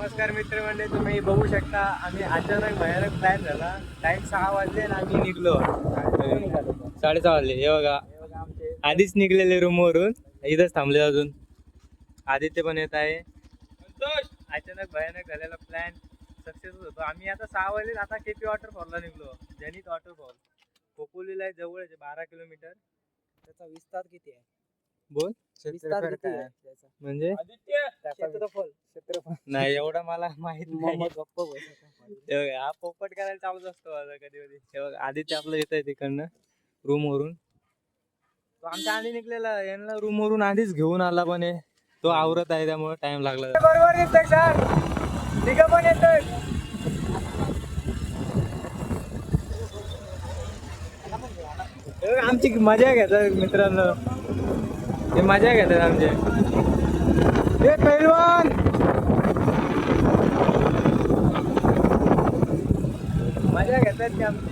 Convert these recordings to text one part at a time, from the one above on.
नमस्कार मित्रमंडळी, तुम्ही बघू शकता आम्ही अचानक भयानक प्लॅन झाला. टाइम 6 वाजले आणि आम्ही निघलो. 6:30 वाजले. हे बघा आधीच निघलेले रूमवरून, इथंच थांबले अजून. आदित्य पण येत आहे. अचानक भयानक झालेला प्लॅन सक्सेस होतो. आम्ही आता 6 वाजले, आता केपी वॉटरफॉलला निघलो. जनित वॉटरफॉल खोपोलीला जवळ आहे, 12 किलोमीटर. त्याचा विस्तार किती आहे? बोल विस्तार किती आहे त्याचा? म्हणजे क्षेत्रफळ नाही एवढं मला माहित नाही. मग गप्प बस. हे बघा, हा पोपट करायला चालूच असतो माझा कधी कधी. हे बघा आदित्य आपलं येत आहे तिकडनं रूम वरून. तो आमच्या आधी निघलेला, यांना रूम वरून आधीच घेऊन आला, पण तो आवरत आहे त्यामुळे टाइम लागला. बरोबर येतोय सर, ठीक पण येतोय. आमची मजा घेतात मित्रांनो, हे मजा घेतात आमचे. हे पैलवान मजा घेतात की आमची.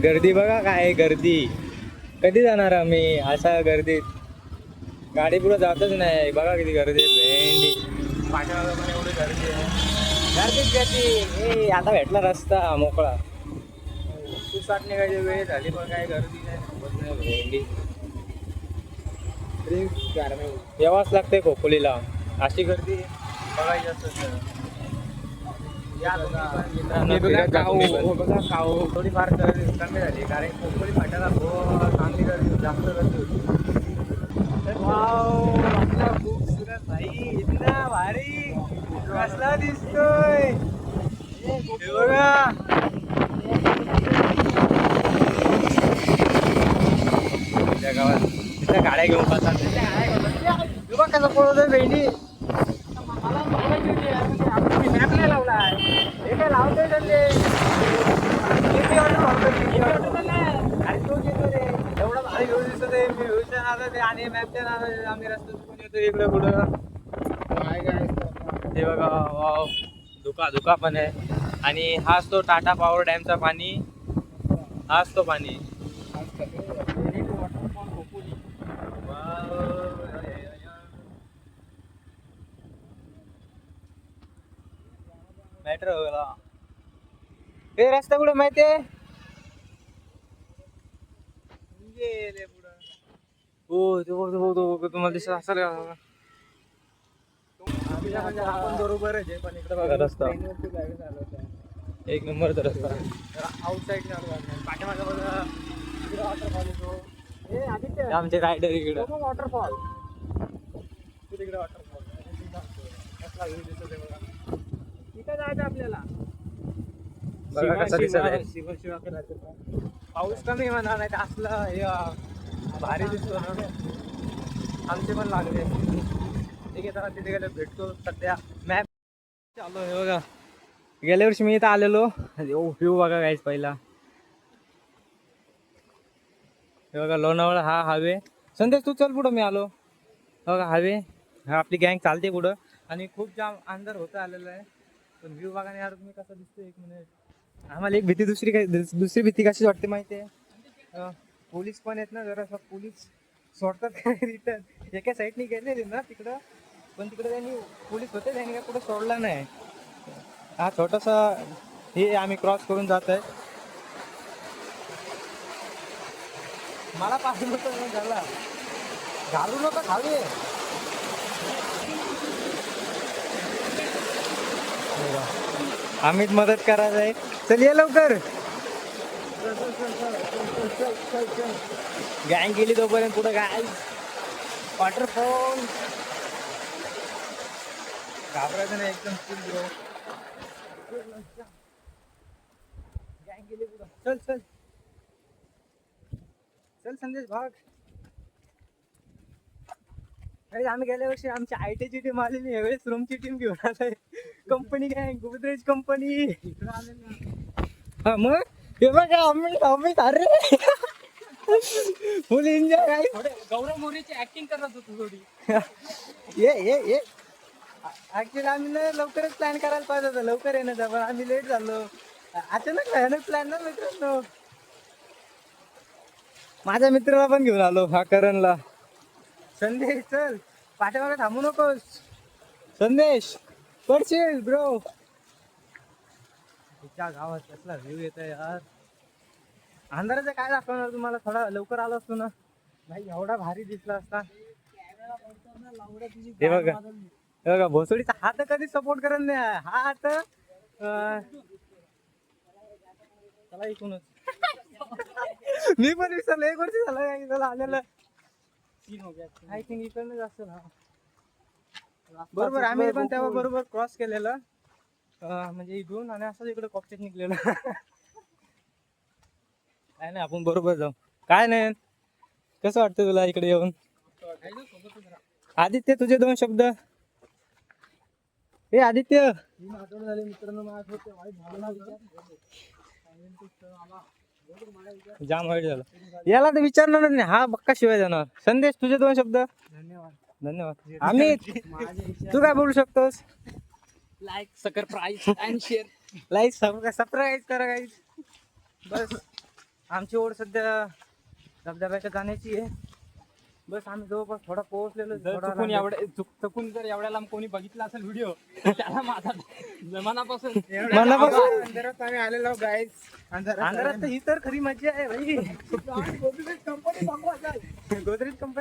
गर्दी बघा, काय गर्दी. कधी जाणार आम्ही अशा गर्दीत? गाडी पुढे जातच नाही. बघा किती गर्दी आहे. भेंडी पाठीमागं पण एवढी गर्दी आहे. गर्दीच गर्दी. आता भेटला रस्ता मोकळा. सुसाट निघायची वेळ झाली, पण काय गर्दी नाही. भेंडी यावाच लागते खोपोलीला. अशी गर्दी बघायची असतं. थोडीफार कमी झाली, कारण खोपोली फाट्याला चांगली गर्दी, जास्त गर्दी होती. खूपसुरत भाई, इतना भारी कसला दिसतोय बघा. त्या गावात तिथल्या गाड्या घेऊन पाहतात. कसं पळवतोय भेंडी. मॅप नाही लावलाय, हे काय लावतोय त्यांनी. अरे तो घेतो रे, एवढा भारी घेऊन दिसत आहे. मी व्ह्यूच्या नादात आणि मॅपच्या नादात आम्ही रस्ता चुकून येतो इकडे कुठं. ते बघा, वाव, धुका पण आहे. आणि हाच तो टाटा पॉवर डॅमचा पाणी, हाच तो पाणी. मॅटर होगा. हे रस्ता कुठे माहितीये? हो तो तुम्हाला दिसत असेल का? आपण बरोबर आहे, पण इकडे बघा रस्ता एक नंबरचा रस्ता. आउट साईड पाठीमागे बघा वॉटरफॉल येतो. आमचे रायडर इकडे वॉटरफॉल, तिकडे वॉटरफॉल. इथं जायचं आपल्याला. पाऊस कमी म्हणा, नाही तर असलं हे भारी दिसतो ना. आमचे पण लागले. ठीक आहे, तर तिथे गेले भेटतो. सध्या मॅप चालू आहे बघा. गेल्या वर्षी मी इथं आलेलो. व्ह्यू बघा गाईज पहिला. हे बघा लोणावळा, हा हायवे. संदेश तू चल पुढं, मी आलो बघा हायवे. हा आपली गँग चालते पुढं. आणि खूप जाम अंदर होतं आलेलं आहे, पण व्ह्यू बघा यार तुम्ही कसा दिसतो. एक मिनिट. आम्हाला एक भीती, दुसरी भीती कशी वाटते माहिती आहे? पोलीस पण आहेत ना, जरा पोलीस सोडतात रिटर्न. एका साईडनी गेलेले ना तिकडं, पण तिकडे त्यांनी पोलीस होते, त्यांनी काय पुढे सोडला नाही. हा छोटासा हे आम्ही क्रॉस करून जात आहे. मला पाहिजे होतं झाला, घालू नका खाली. आम्हीच मदत करायचं आहे. चल ये लवकर. गँग गेली तोपर्यंत पुढे काय वॉटरफॉल. घाबरायचं नाही, एकदम फुल ग्रो. गँग गेली पुढं. चल चल चल संदेश भाग. अरे आम्ही गेल्या वर्षी आमच्या आयटीची टीम आलेली, यावेळेस रूमची टीम घेऊन आलोय. कंपनी गँग, गोदरेज कंपनी. हा मग हे बघा, आम्ही अरे फुल एन्जॉय आहे. गौरव मोरेची ऍक्टिंग करत होतो थोडी. ये ऍक्च्युली आम्ही ना लवकरच प्लॅन करायला पाहिजे होतं, लवकर येण्याचा, पण आम्ही लेट झालो. अचानक भयानक प्लॅन ना मित्रांनो. माझ्या मित्राला पण घेऊन आलो, हा करणला. संदेश चल, पाठीमागे थांबू नकोस. संदेश पडशील ब्रो. तिच्या गावात कसला व्ह्यू येत यार. अंधाराचं काय दाखवणार तुम्हाला, थोडा लवकर आलो असतो ना भाई, एवढा भारी दिसला असता. हे बघा, हे बघा भोसडीचा हात कधी सपोर्ट करत नाही. हा हात चला इकूनच. मी पण विसरलो, 1 वर्ष झालं त्याला आलेलं. आय थिंक इकडनं जास्त ना. बरोबर आम्ही पण तेव्हा बरोबर क्रॉस केलेलं, म्हणजे इकडून आणि असंच इकडे कॉपचेत निघलेलं. काय नाही, आपण बरोबर जाऊ. काय नाही, कसं वाटतं तुला इकडे येऊन? आदित्य तुझे 2 शब्द. हे आदित्य, जाम वाईट झालं. याला तर विचारणार नाही, हा बक्का शिवाय जाणार. संदेश तुझे 2 शब्द. धन्यवाद. धन्यवाद. आम्ही तू काय बोलू शकतोस? Like, subscribe and share. Like subscribe करा गाईज. बस आमची ओढ सध्या धबधब्याच्या जाण्याची आहे. बस आम्ही जवळपास थोडा पोहोचलेलो. चुकून जर एवढ्या लांब कोणी बघितला असेल व्हिडिओ, त्याला माझा मनापासून अंधारात आम्ही आलेलो गाईज. अंधारात ही तर खरी मजा आहे भाई. गोदरेज कंपनी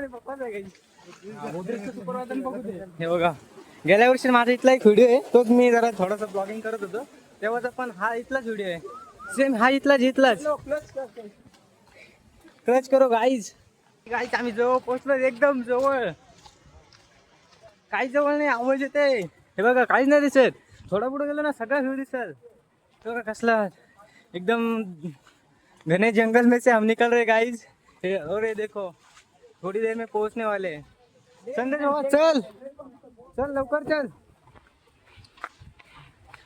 बघवाच आहे गाईज. सुपरवायझर बघू दे. हे बघा, गेल्या वर्षी माझा इथला एक व्हिडिओ आहे, तोच मी जरा थोडासा ब्लॉगिंग करत होतो तेव्हाचा, पण हा इथलाच व्हिडिओ आहे. सेम हा इथलाच. क्लच करो गाईज. गाईज आम्ही जवळ पोहोचलो, एकदम जवळ. काही जवळ नाही, आवाज येते. हे बघा काहीच नाही दिसत. थोडा पुढे गेलो ना सगळा व्ह्यू दिसत. बघा कसला एकदम घने जंगल में से हम निकल रहे गाइस. और ये देखो थोड़ी देर में पहुंचने वाले हैं. संदेश बाबा चल चल लवकर चल.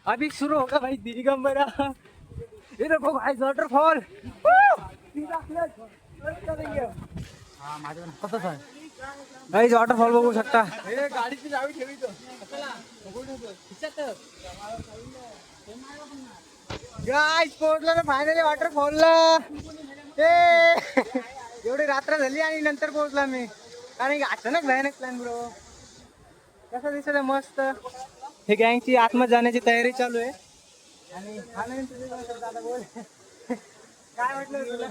अभी शुरू होगा भाई दिगंबरा. ये देखो गाइस वॉटरफॉल. गाइस वॉटरफॉल बघू शकता. गाडीची चावी ठेवी तो. गाइस पोहोचलो ना फायनली वॉटरफॉलला. एवढी रात्र झाली आणि नंतर पोहोचला मी, कारण की अचानक भयानक प्लॅन ब्रो. कसं दिसत मस्त. हे गँगची आतमध्ये जाण्याची तयारी चालू आहे. आणि आता बोल काय म्हटलं तुला?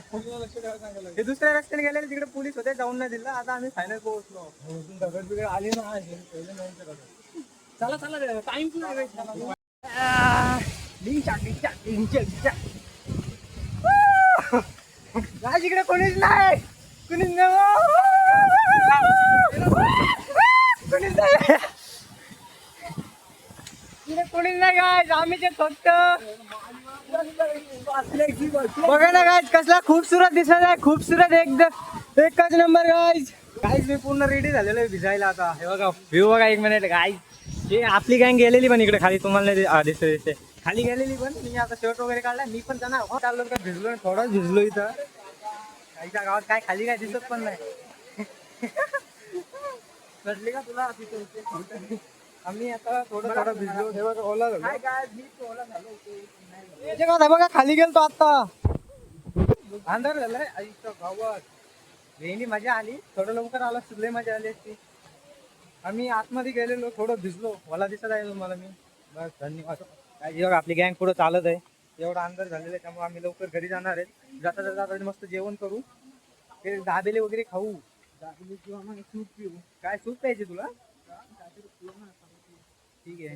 हे दुसऱ्या रस्त्याने गेलेले, तिकडे पोलीस होते, जाऊन नाही दिलं. आता आम्ही फायनल पोहोचलो. दगड बिगड आली ना. चला चला, टाइम गाइस इकडे कोणीच नाही. कोणीच नाही. इकडे कोणीच नाही गाइस. आम्ही जे फक्त बघा ना गाइस, कसला खूपसूरत दिसत आहे. खूपसूरत एकदम एकच नंबर गाइस. गाइस मी पूर्ण रेडी झालेलो आहे भिजायला आता. हे बघा व्ह्यू बघा 1 मिनिट गाइस. हे आपली गँग गेलेली पण इकडे खाली, तुम्हाला नाही दिसते खाली गेलेली. पण मी आता शर्ट वगैरे काढला. मी पण त्यांना चाललो का भिजलो, थोडाच भिजलो इथं. काहीच्या गावात काय खाली काय दिसत पण नाही. कळली का तुला? आम्ही आता थोडं भिजलो. हे बघा ओला झालो. बघा खाली गेलतो आता. अंधार झालाय आईच्या गावात. वेणी मजा आली. थोडं लवकर आला सुद्धा मजा आली असती. आम्ही आतमध्ये गेलेलो, थोडं भिजलो. मला दिसत आहे तुम्हाला मी. बस धन्यवाद. जेव्हा आपली गँग पुढे चालत आहे, एवढा अंतर झालेला आहे, त्यामुळे आम्ही लवकर घरी जाणार आहे. जाता जाता मस्त जेवण करू, ते दाबेले वगैरे खाऊ. दाबेले किंवा मग सूप पिऊ. काय सूप प्यायचे तुला? ठीक आहे.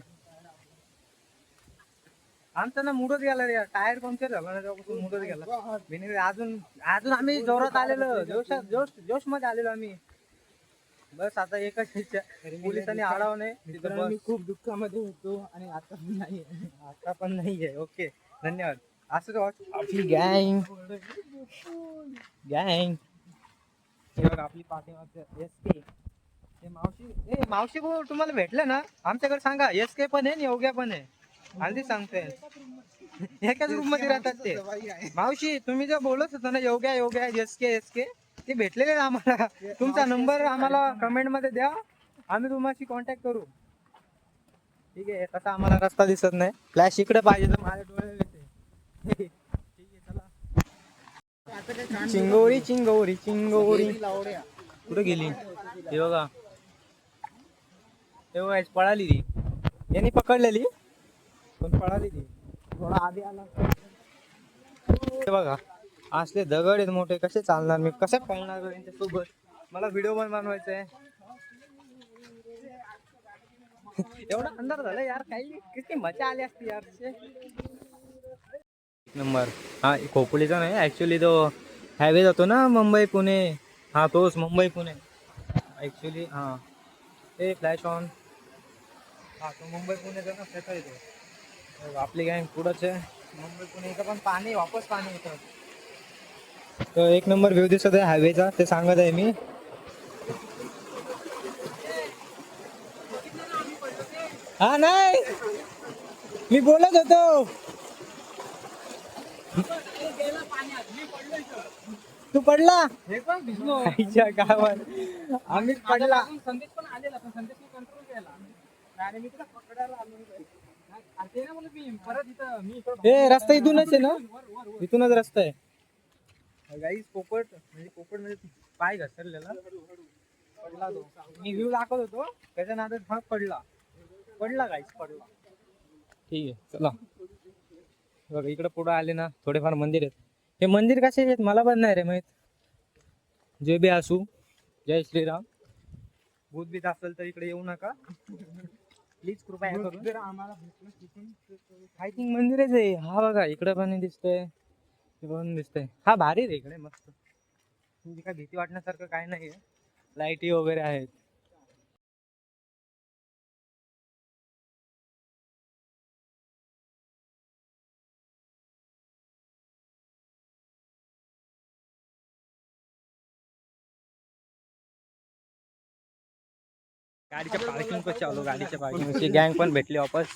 आमचा ना मूडच गेला रे, टायर पंक्चर झाला ना तेव्हापासून मूडच गेला. अजून आम्ही जोरात आलेलो, जोश मध्ये आलेलो आम्ही. बस आता एकच इच्छा, पोलिसांनी अडवू नये. मी खूप दुःखामध्ये होतो आणि आता पण नाही. आता पण नाहीये. ओके धन्यवाद. असंच आपली गँग आपली पाठीमागचं SK. मावशी भाऊ तुम्हाला भेटलं ना आमच्याकडे सांगा. SK पण आहे आणि योग्या पण आहे. हल्ली सांगतोय एकाच रूम मध्ये राहतात ते. मावशी तुम्ही जे बोलत होता ना योग्या SK ते भेटलेले ना आम्हाला. तुमचा नंबर आम्हाला कमेंट मध्ये द्या, आम्ही तुम्हाला कॉन्टॅक्ट करू. ठीक आहे. तसा आम्हाला रस्ता दिसत नाही. फ्लॅश इकडे पाहिजे तर माझ्या डोळ्याला येते. ठीक आहे चला. चिंगोरी कुठे गेली? हे बघा हे बघा पळाली ती यांनी पकडलेली पण पळाली ती थोडा आधी आला हे बघा असले दगड आहेत मोठे कसे चालणार मी कसं पळणार यांच्यासोबत मला व्हिडिओ पण बनवायचा आहे एवढा अंधार झाला यार काही किती मजा आली असती यार नंबर हा खोपोलीचा नाही ऍक्च्युली तो हायवे जातो ना मुंबई पुणे हा तोच मुंबई पुणे ऍक्च्युली हा ते फ्लॅश ऑन हा तो मुंबई पुणेचा ना त्याचा येतो आपली गँग पुढंच आहे मुंबई पुणे इथं पण पाणी वापस पाणी येतं तर एक नंबर व्ह्यू दिसत आहे हायवेचा ते सांगत आहे मी हा नाही मी बोलत होतो तू पडला हे पण भिजलो आईच्या गावात आम्ही पडला संदेश पण आलेला पण संदेश कंट्रोल केला आणि मी तुला पकडायला आलो ते ना बोलत मी परत इथं मी ए रस्ता इथूनच आहे ना इथूनच रस्ता आहे गाईस पोपट म्हणजे पाय घसरलेला पडला तो मी व्ह्यू दाखवत होतो त्याच्या नादात भाग पडला गाईस पडला ठीक आहे चला बघा इकडे पुढे आले ना थोडेफार मंदिर आहेत हे मंदिर कसे आहेत मला पण नाही रे माहित जे बी असू जय श्रीराम भूत बीत असेल तर इकडे येऊ नका प्लीज कृपया करून आम्हाला आय थिंक मंदिरच आहे हा बघा इकडे पण दिसतंय हे पण दिसतंय हा भारी रे इकडे मस्त म्हणजे काय भीती वाटण्यासारखं काय नाही आहे लाईटी वगैरे आहेत गाडीच्या पार्किंग पाशी आलो गाडीच्या पार्किंग पाशी गँग पण भेटली वापस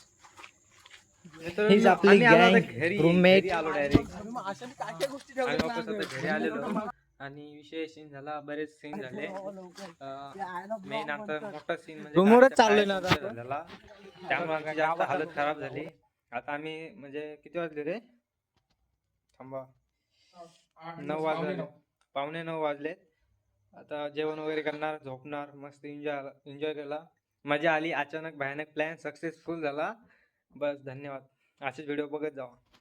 हीच आपली गँग रूममेट आलो डायरेक्ट घरी आलेलो आणि विषय सीन झाला बरेच सीन झाले मेन आता मोठा सीन म्हणजे रूमवरच चाललोय ना आता झाला त्यामुळे जास्त हालत खराब झाली आता आम्ही म्हणजे किती वाजले रे थांबा 9 वाजले 8:45 वाजले आता जेवण वगैरे करणार झोपणार मस्त एन्जॉय केला मजा आली अचानक भयानक प्लॅन सक्सेसफुल झाला बस धन्यवाद असेच व्हिडिओ बघत जावा